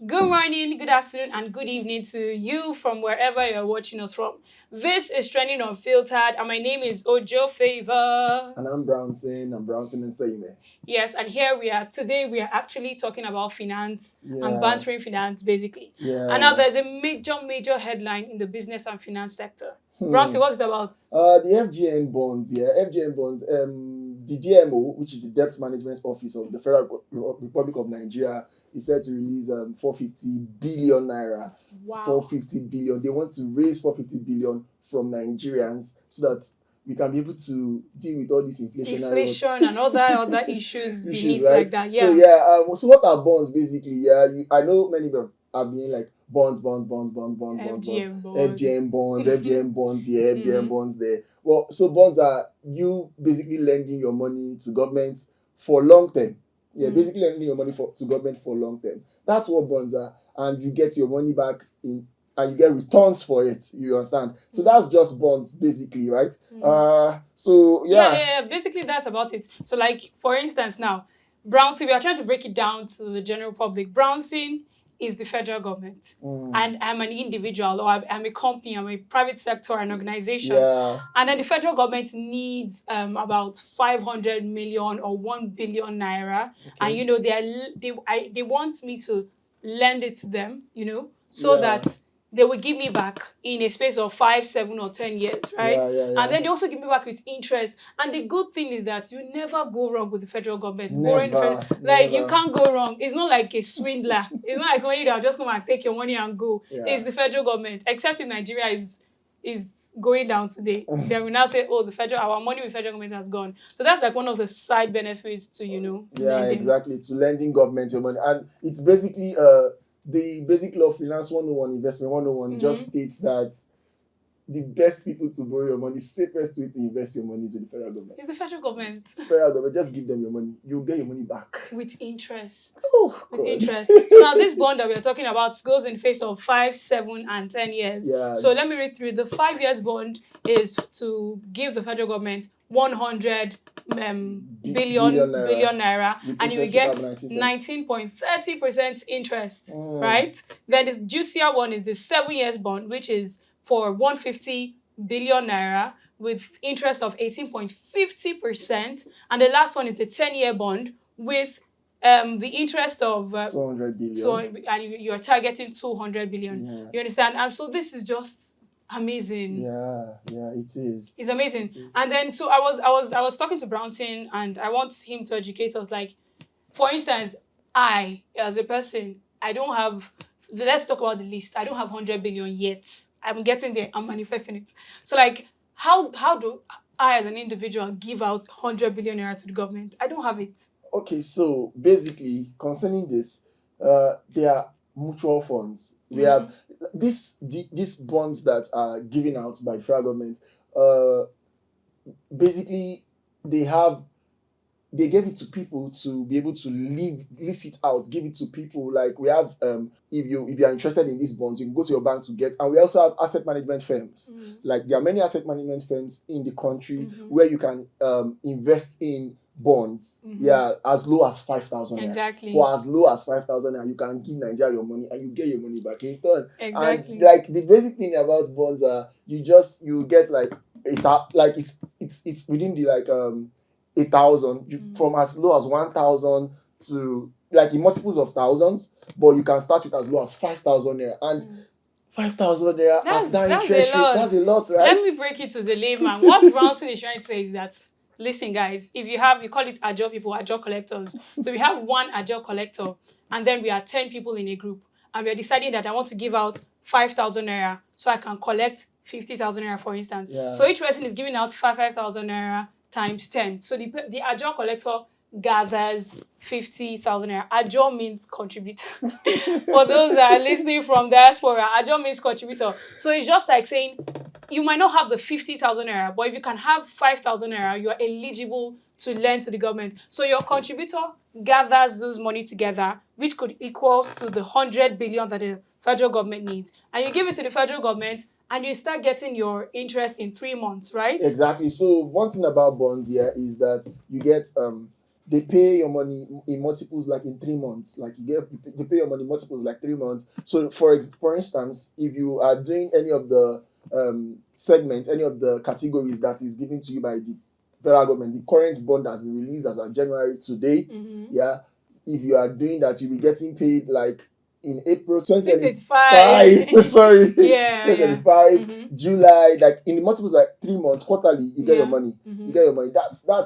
Good morning, good afternoon, and good evening to you from wherever you're watching us from. This is Trending Unfiltered, and my name is Ojo Favor. And I'm Brownson. I'm Brownson and Sayime. Yes, and here we are. Today we are actually talking about finance and Yeah, bantering finance, basically. And now yeah. there's a major headline in the business and finance sector. Hmm. Brownson, what's it about? The FGN bonds, yeah, FGN bonds. The DMO, which is the Debt Management Office of the Federal Republic of Nigeria, is set to release 450 billion naira. Wow. 450 billion. They want to raise 450 billion from Nigerians so that we can be able to deal with all this Inflation and other issues beneath right? like that. So Yeah. yeah, so what are bonds basically? Yeah, I know many of them have been like bonds, FGM FGM bonds, FGM bonds here, FGM Mhm. bonds there. Well, so bonds are you basically lending your money to governments for long term. Yeah, basically lending your money to government for long term. That's what bonds are, and you get your money back in, and you get returns for it. You understand? So that's just bonds basically, right? So Yeah. Basically, that's about it. So, like, for instance, now, Brownson, we are trying to break it down to the general public. Brownson is the federal government, and I'm an individual, or I'm a company, I'm a private sector, an organization. Yeah. And then the federal government needs about 500 million or 1 billion naira. And, you know, they want me to lend it to them, you know, so Yeah. that they will give me back in a space of 5, 7, or 10 years, right? And then they also give me back with interest. And the good thing is that you never go wrong with the federal government. Borrowing the Never, like you never. can't go wrong. It's not like a swindler. It's not like somebody that will just come and take your money and go. Yeah. It's the federal government. Except in Nigeria is going down today. They will now say, oh, our money with federal government has gone. So that's like one of the side benefits to, Yeah, lending. exactly. To lending government your money. And it's basically the basic law of finance 101, investment 101 just states that the best people to borrow your money, safest way to invest your money to the federal government. It's the federal government. It's federal government, just give them your money. You'll get your money back. With interest. Oh, with God. interest. So now this bond that we're talking about goes in phase of 5, 7, and 10 years. Yeah. So let me read through. The 5 years bond is to give the federal government 100 billion naira, and you will get 19.30% interest, right? Then the juicier one is the 7 years bond, which is for 150 billion naira with interest of 18.50%. And the last one is the 10-year bond with the interest of 200 billion. So and you're targeting 200 billion. Yeah. You understand? And so this is just amazing. Yeah, it is. It's amazing. And then so I was talking to Brownson, and I want him to educate us. Like, for instance, I as a person, I don't have. Let's talk about the list. I don't have 100 billion yet. I'm getting there. I'm manifesting it. So like, how do I as an individual give out 100 billion naira to the government? I don't have it. Okay, so basically concerning this, there are mutual funds. We have these bonds that are given out by the federal government. Basically, they gave it to people to be able to lease it out, give it to people. Like we have, if you are interested in these bonds, you can go to your bank to get. And we also have asset management firms. Like there are many asset management firms in the country where you can invest in bonds. Yeah, as low as 5,000 naira. Exactly. For as low as 5,000 naira, you can give Nigeria your money and you get your money back in return. Exactly. And like the basic thing about bonds are you get like it's within the like 8,000 from as low as 1,000 to like in multiples of thousands, but you can start with as low as 5,000 naira. And 5,000 naira at that interest rate, that's a lot, right? Let me break it to the layman. What Brownson is trying to say is that, listen, guys, if you call it Ajo people, Ajo collectors. So we have one Ajo collector, and then we are 10 people in a group, and we are deciding that I want to give out 5,000 naira so I can collect 50,000 naira, for instance. Yeah. So each person is giving out 5,000 naira times 10. So the Ajo collector gathers 50,000 naira. Ajo means contributor. For those that are listening from diaspora, Ajo means contributor. So it's just like saying, you might not have the 50,000 naira, but if you can have 5,000 naira, you are eligible to lend to the government. So your contributor gathers those money together, which could equals to the 100 billion that the federal government needs. And you give it to the federal government, and you start getting your interest in 3 months, right? Exactly. So one thing about bonds here is that you get they pay your money in multiples, like in 3 months. Like they pay your money multiples like 3 months. So for instance, if you are doing any of the segments, any of the categories that is given to you by the federal government, the current bond has been released as of January today. Yeah, if you are doing that, you'll be getting paid like in April 2025. Sorry, Yeah, 2025, yeah. July, like in the multiples like 3 months, quarterly, you get your money. Mm-hmm. You get your money. That's a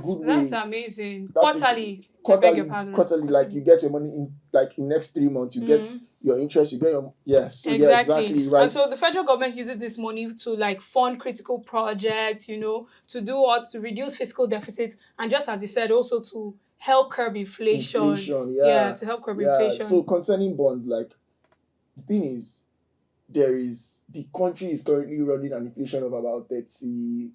good way. That's amazing. That's Quarterly. I beg your pardon. Quarterly, like you get your money in like in next 3 months, you get your interest, you get your so exactly right. And so the federal government uses this money to like fund critical projects, to do what, to reduce fiscal deficits, and just as you said, also to help curb inflation. To help curb inflation. So concerning bonds, like the thing is, the country is currently running an inflation of about 38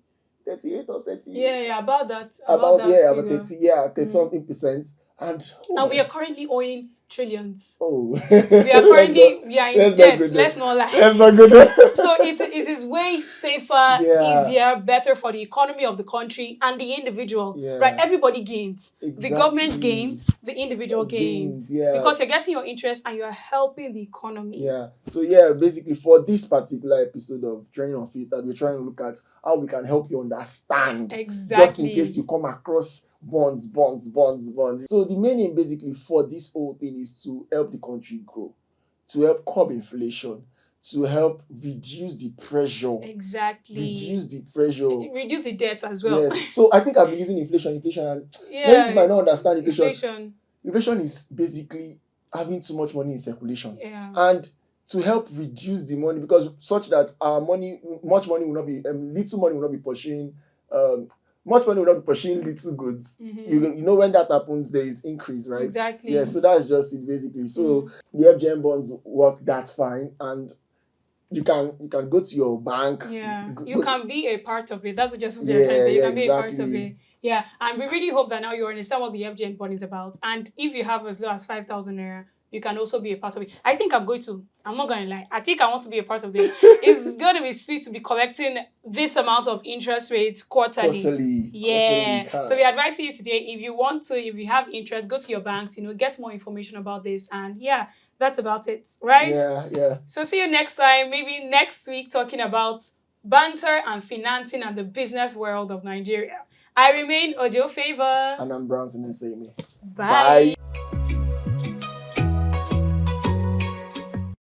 or 30. Yeah, about that. About that 30 something percent. And we are currently owing trillions. We are in debt. Let's not lie. Let's not go there. So it is way safer, easier, better for the economy of the country and the individual. Right? Everybody gains. Exactly. The government gains, the individual gains. Because you're getting your interest and you're helping the economy. So basically for this particular episode of Trending Unfittered, we're trying to look at how we can help you understand. Exactly. Just in case you come across bonds. So the main aim basically for this whole thing is to help the country grow, to help curb inflation, to help reduce the pressure. Exactly. Reduce the pressure. Reduce the debt as well. Yes. So I think I've been using inflation, and many people might not understand inflation. Inflation is basically having too much money in circulation. And to help reduce the money, because such that our money, much money will not be, little money will not be pursuing, much money will not be pursuing little goods. You know when that happens, there is increase, right? Exactly. So that's just it basically. So the FGN bonds work that fine, and you can go to your bank. You can be a part of it. That's what just they're trying to say. You can be a part of it. And we really hope that now you understand what the FGN bond is about. And if you have as low as 5,000 naira, you can also be a part of it. I think I'm not going to lie. I think I want to be a part of this. It's going to be sweet to be collecting this amount of interest rates quarterly. So we advise you today, if you want to, if you have interest, go to your banks, get more information about this. And that's about it, right? So see you next time, maybe next week, talking about banter and financing and the business world of Nigeria. I remain Ojo Favor. And I'm Bronson and Same. Bye.